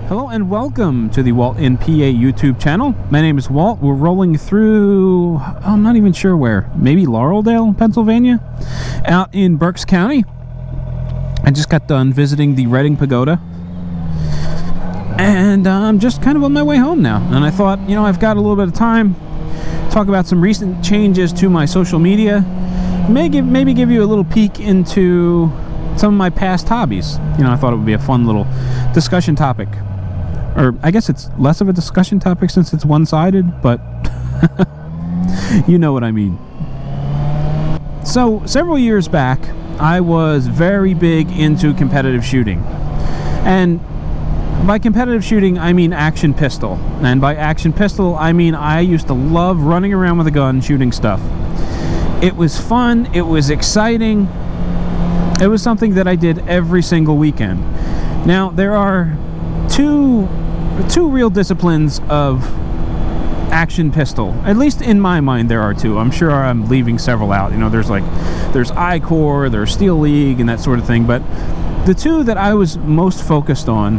Hello and welcome to the Walt in PA YouTube channel. My name is Walt. We're rolling through, I'm not even sure where, maybe Laureldale, Pennsylvania, out in Berks County. I just got done visiting the Reading Pagoda, and I'm just kind of on my way home now. And I thought, you know, I've got a little bit of time to talk about some recent changes to my social media. Maybe give you a little peek into some of my past hobbies. You know, I thought it would be a fun little discussion topic. Or I guess it's less of a discussion topic since it's one-sided, but you know what I mean. So, several years back, I was very big into competitive shooting. And by competitive shooting, I mean action pistol. And by action pistol, I mean I used to love running around with a gun shooting stuff. It was fun, it was exciting. It was something that I did every single weekend. Now, there are two real disciplines of action pistol. At least in my mind there are two. I'm sure I'm leaving several out. You know, there's I-Core, there's Steel League and that sort of thing, but the two that I was most focused on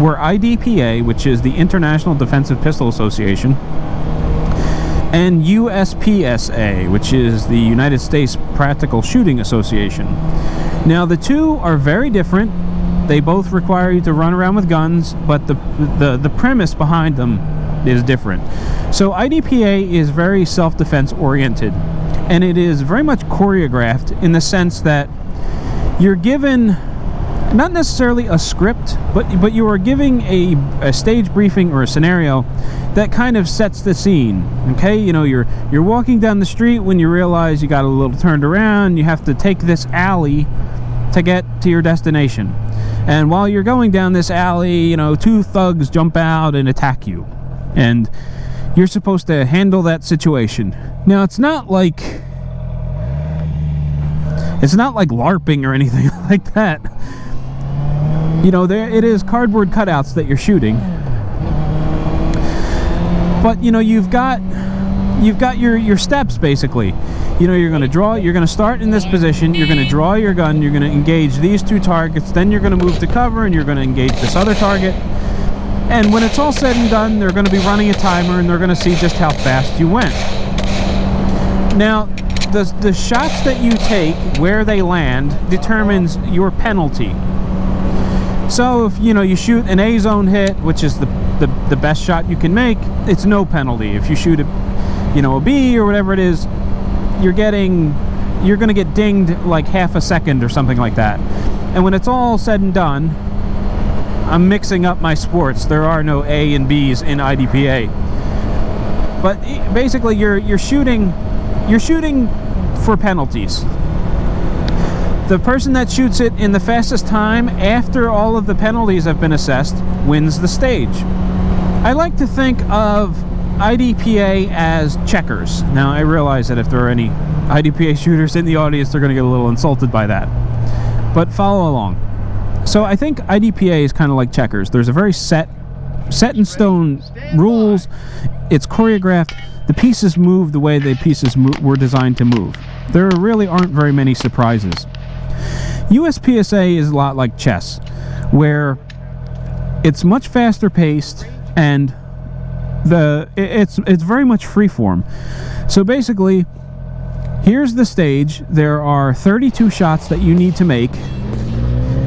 were IDPA, which is the International Defensive Pistol Association, and USPSA, which is the United States Practical Shooting Association. Now, the two are very different. They both require you to run around with guns, but the premise behind them is different. So IDPA is very self-defense oriented, and it is very much choreographed in the sense that you're given not necessarily a script, but you are giving a stage briefing or a scenario that kind of sets the scene. Okay, you know, you're walking down the street when you realize you got a little turned around, you have to take this alley to get to your destination. And while you're going down this alley, you know, two thugs jump out and attack you. And you're supposed to handle that situation. Now, it's not like LARPing or anything like that. You know, it is cardboard cutouts that you're shooting. But, you know, you've got your steps, basically. You know, you're going to start in this position, you're going to draw your gun, you're going to engage these two targets, then you're going to move to cover and you're going to engage this other target. And when it's all said and done, they're going to be running a timer and they're going to see just how fast you went. Now, the shots that you take, where they land, determines your penalty. So if, you know, you shoot an A-zone hit, which is the best shot you can make, it's no penalty. If you shoot a B or whatever it is, you're going to get dinged like half a second or something like that. And when it's all said and done, I'm mixing up my sports. There are no A and B's in IDPA. But basically you're shooting for penalties. The person that shoots it in the fastest time after all of the penalties have been assessed wins the stage. I like to think of IDPA as checkers. Now, I realize that if there are any IDPA shooters in the audience, they're going to get a little insulted by that. But follow along. So I think IDPA is kind of like checkers. There's a very set in stone rules. It's choreographed. The pieces move the way the pieces were designed to move. There really aren't very many surprises. USPSA is a lot like chess, where it's much faster paced and it's very much freeform. So basically, here's the stage. There are 32 shots that you need to make.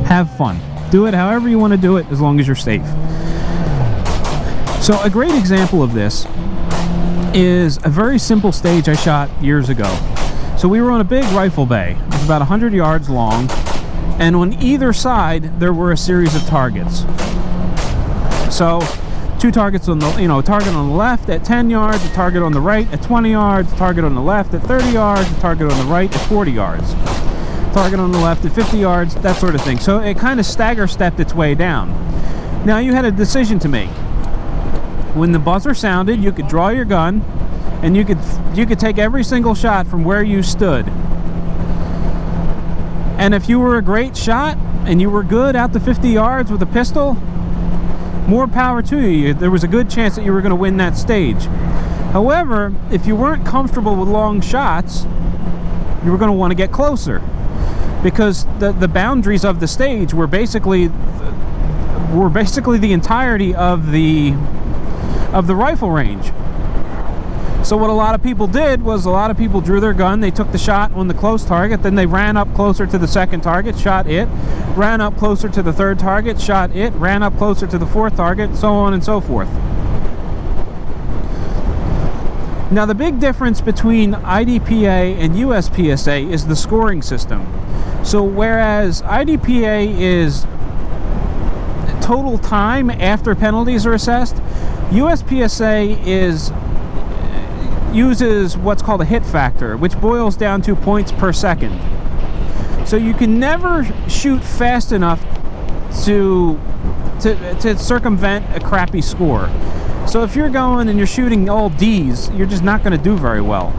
Have fun. Do it however you want to do it, as long as you're safe. So a great example of this is a very simple stage I shot years ago. So we were on a big rifle bay. It was about 100 yards long, and on either side there were a series of targets. So two targets on the, a target on the left at 10 yards, a target on the right at 20 yards, a target on the left at 30 yards, a target on the right at 40 yards, target on the left at 50 yards, that sort of thing. So it kind of stagger-stepped its way down. Now you had a decision to make. When the buzzer sounded, you could draw your gun, and you could take every single shot from where you stood. And if you were a great shot, and you were good out to 50 yards with a pistol, more power to you. There was a good chance that you were going to win that stage. However, if you weren't comfortable with long shots, you were going to want to get closer, because the boundaries of the stage were basically were basically the entirety of the rifle range. So what a lot of people did was a lot of people drew their gun, they took the shot on the close target, then they ran up closer to the second target, shot it, ran up closer to the third target, shot it, ran up closer to the fourth target, so on and so forth. Now the big difference between IDPA and USPSA is the scoring system. So whereas IDPA is total time after penalties are assessed, USPSA uses what's called a hit factor, which boils down to points per second. So you can never shoot fast enough to circumvent a crappy score. So if you're going and you're shooting all D's, you're just not going to do very well.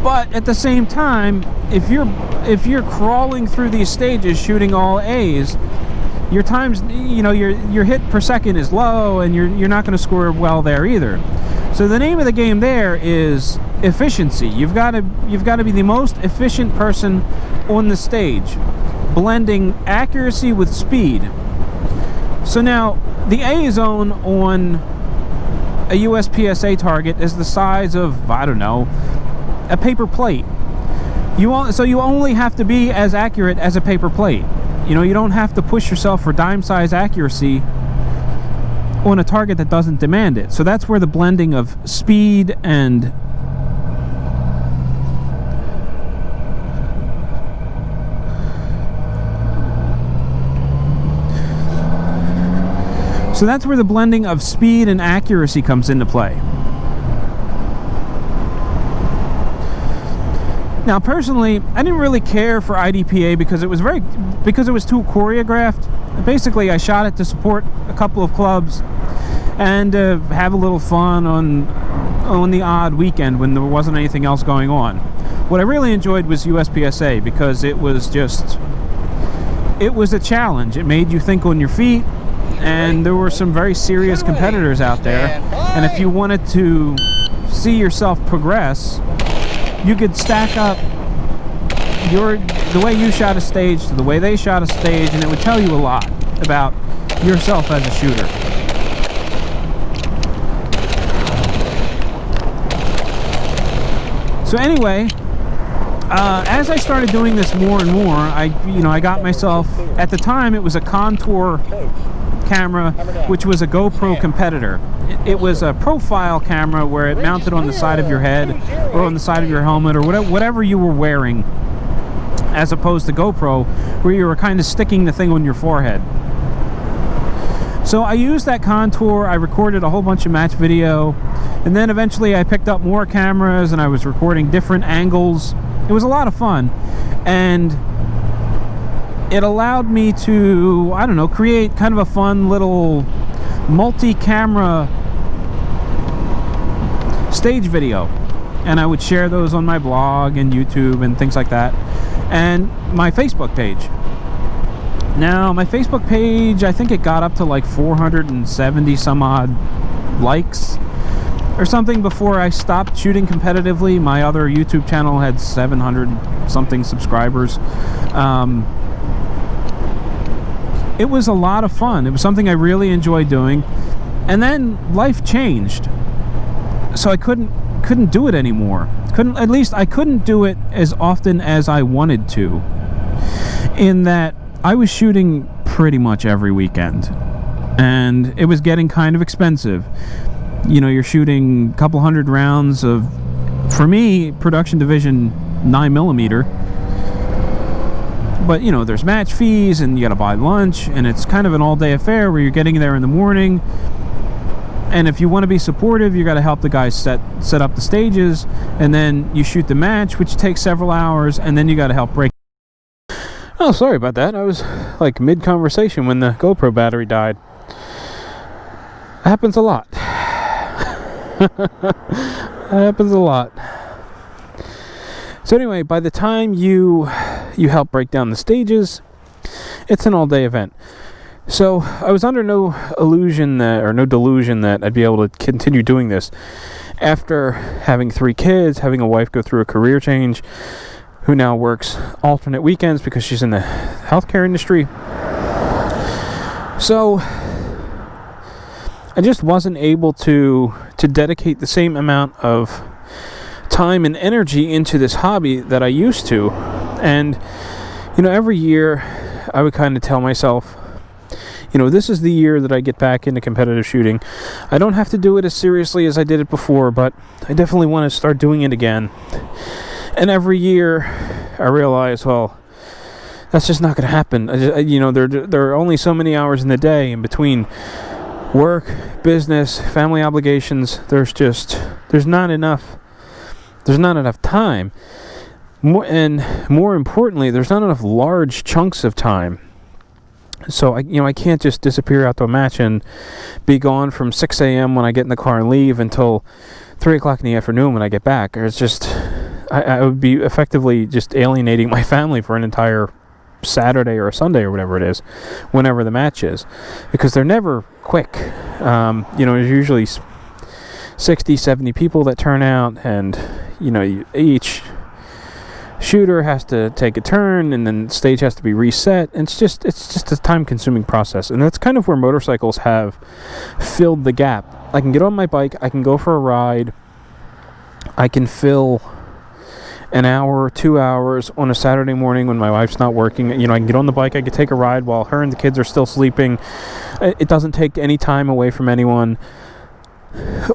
But at the same time, if you're crawling through these stages shooting all A's, your times, your hit per second is low, and you're not going to score well there either. So the name of the game there is efficiency. You've got to be the most efficient person on the stage, blending accuracy with speed. So now the A zone on a USPSA target is the size of, I don't know, a paper plate. So you only have to be as accurate as a paper plate. You don't have to push yourself for dime size accuracy on a target that doesn't demand it. So that's where the blending of speed and accuracy comes into play. Now personally, I didn't really care for IDPA because it was too choreographed. Basically, I shot it to support a couple of clubs and have a little fun on the odd weekend when there wasn't anything else going on. What I really enjoyed was USPSA because it was a challenge. It made you think on your feet, and there were some very serious competitors out there, and if you wanted to see yourself progress, you could stack up the way you shot a stage to the way they shot a stage, and it would tell you a lot about yourself as a shooter. So anyway, as I started doing this more and more, I got myself, at the time it was a Contour camera, which was a GoPro competitor. It was a profile camera where it mounted on the side of your head or on the side of your helmet or whatever you were wearing, as opposed to GoPro where you were kind of sticking the thing on your forehead. So I used that Contour, I recorded a whole bunch of match video, and then eventually I picked up more cameras and I was recording different angles. It was a lot of fun, and it allowed me to, I don't know, create kind of a fun little multi-camera stage video, and I would share those on my blog and YouTube and things like that, and my Facebook page. Now my Facebook page, I think it got up to like 470 some odd likes or something before I stopped shooting competitively. My other YouTube channel had 700 something subscribers. It was a lot of fun. It was something I really enjoyed doing. And then life changed. So I couldn't do it anymore. I couldn't do it as often as I wanted to. In that I was shooting pretty much every weekend. And it was getting kind of expensive. You're shooting a couple hundred rounds of, for me, production division 9mm. But there's match fees, and you gotta buy lunch, and it's kind of an all-day affair where you're getting there in the morning, and if you want to be supportive, you gotta help the guys set up the stages, and then you shoot the match, which takes several hours, and then you gotta help break. Oh, sorry about that. I was like mid-conversation when the GoPro battery died. That happens a lot. That happens a lot. So anyway, by the time you help break down the stages, it's an all-day event. So I was under no delusion that I'd be able to continue doing this after having 3 kids, having a wife go through a career change, who now works alternate weekends because she's in the healthcare industry. So I just wasn't able to dedicate the same amount of time and energy into this hobby that I used to. And every year I would kind of tell myself, this is the year that I get back into competitive shooting. I don't have to do it as seriously as I did it before, but I definitely want to start doing it again. And every year I realize, well, that's just not going to happen. There are only so many hours in the day, in between work, business, family obligations. There's not enough time. More importantly, there's not enough large chunks of time. So I can't just disappear out to a match and be gone from 6 a.m. when I get in the car and leave until 3 o'clock in the afternoon when I get back. Or it's just, I would be effectively just alienating my family for an entire Saturday or a Sunday or whatever it is, whenever the match is, because they're never quick. There's usually 60, 70 people that turn out, and each shooter has to take a turn, and then the stage has to be reset. And it's just a time-consuming process, and that's kind of where motorcycles have filled the gap. I can get on my bike, I can go for a ride, I can fill an hour or 2 hours on a Saturday morning when my wife's not working. I can get on the bike, I can take a ride while her and the kids are still sleeping. It doesn't take any time away from anyone.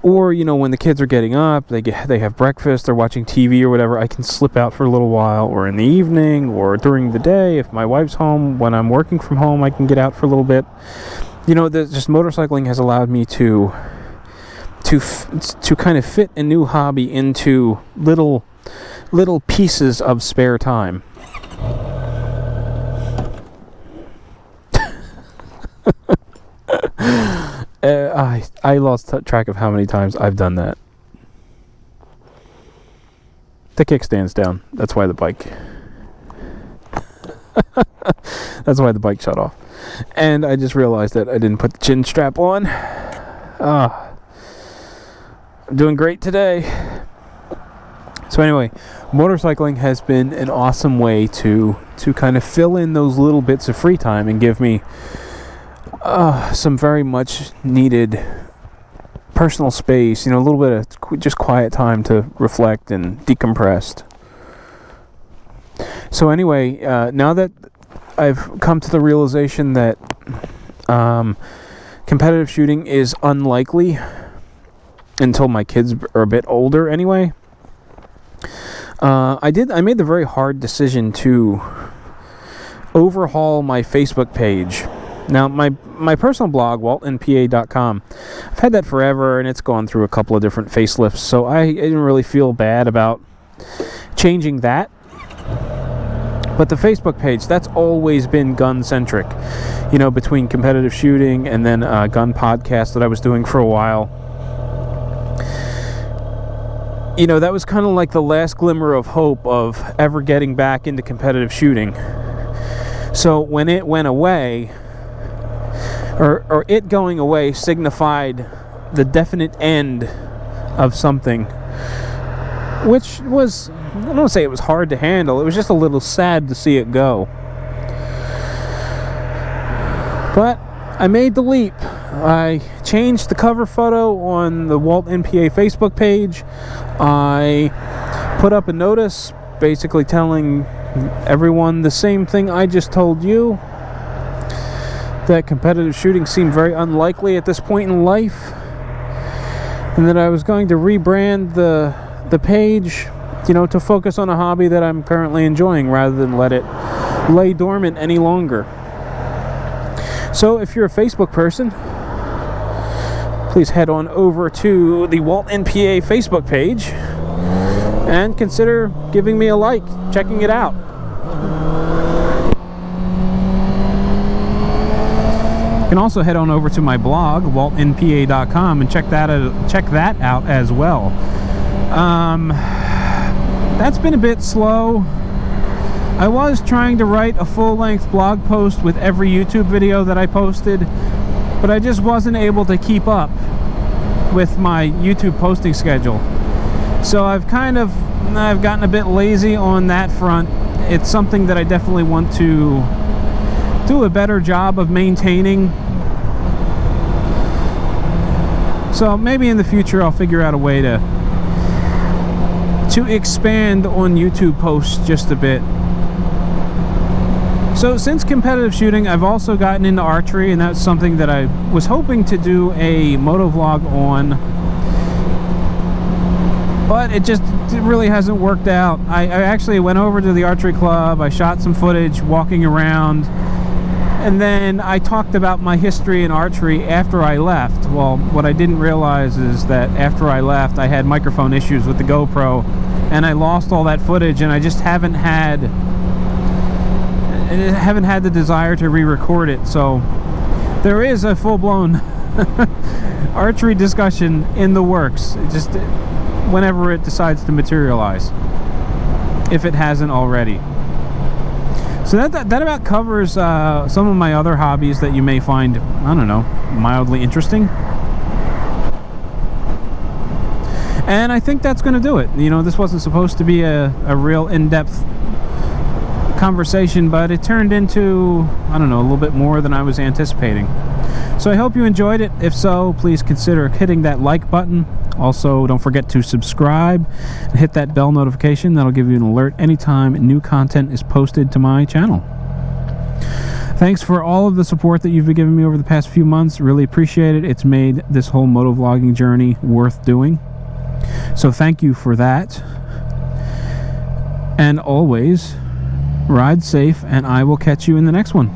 Or, when the kids are getting up, they have breakfast, they're watching TV or whatever, I can slip out for a little while, or in the evening, or during the day. If my wife's home, when I'm working from home, I can get out for a little bit. Just motorcycling has allowed me to kind of fit a new hobby into little pieces of spare time. I lost track of how many times I've done that. The kickstand's down. That's why the bike shut off. And I just realized that I didn't put the chin strap on. I'm doing great today. So anyway, motorcycling has been an awesome way to kind of fill in those little bits of free time and give me some very much needed personal space, a little bit of just quiet time to reflect and decompress. So anyway, now that I've come to the realization that competitive shooting is unlikely until my kids are a bit older anyway, I made the very hard decision to overhaul my Facebook page. Now, my personal blog, waltinpa.com, I've had that forever, and it's gone through a couple of different facelifts, so I didn't really feel bad about changing that. But the Facebook page, that's always been gun-centric, between competitive shooting and then a gun podcast that I was doing for a while. That was kind of like the last glimmer of hope of ever getting back into competitive shooting. So when it went away, or it going away signified the definite end of something, which was, I don't want to say it was hard to handle, it was just a little sad to see it go. But I made the leap. I changed the cover photo on the Walt NPA Facebook page. I put up a notice basically telling everyone the same thing I just told you, that competitive shooting seemed very unlikely at this point in life, and that I was going to rebrand the page, to focus on a hobby that I'm currently enjoying rather than let it lay dormant any longer. So if you're a Facebook person, please head on over to the Walt NPA Facebook page and consider giving me a like, checking it out. You can also head on over to my blog, waltinpa.com, and check that out as well. That's been a bit slow. I was trying to write a full-length blog post with every YouTube video that I posted, but I just wasn't able to keep up with my YouTube posting schedule. So I've gotten a bit lazy on that front. It's something that I definitely want to do a better job of maintaining. So maybe in the future I'll figure out a way to expand on YouTube posts just a bit. So since competitive shooting, I've also gotten into archery, and that's something that I was hoping to do a motovlog on, but it really hasn't worked out. I actually went over to the archery club, I shot some footage walking around, and then I talked about my history in archery after I left. Well, what I didn't realize is that after I left, I had microphone issues with the GoPro, and I lost all that footage, and I just haven't had the desire to re-record it. So there is a full-blown archery discussion in the works, just whenever it decides to materialize, if it hasn't already. So that about covers some of my other hobbies that you may find, I don't know, mildly interesting. And I think that's going to do it. You know, this wasn't supposed to be a real in-depth conversation, but it turned into, I don't know, a little bit more than I was anticipating. So I hope you enjoyed it. If so, please consider hitting that like button. Also, don't forget to subscribe and hit that bell notification. That'll give you an alert anytime new content is posted to my channel. Thanks for all of the support that you've been giving me over the past few months. Really appreciate it. It's made this whole motovlogging journey worth doing. So thank you for that. And always, ride safe, and I will catch you in the next one.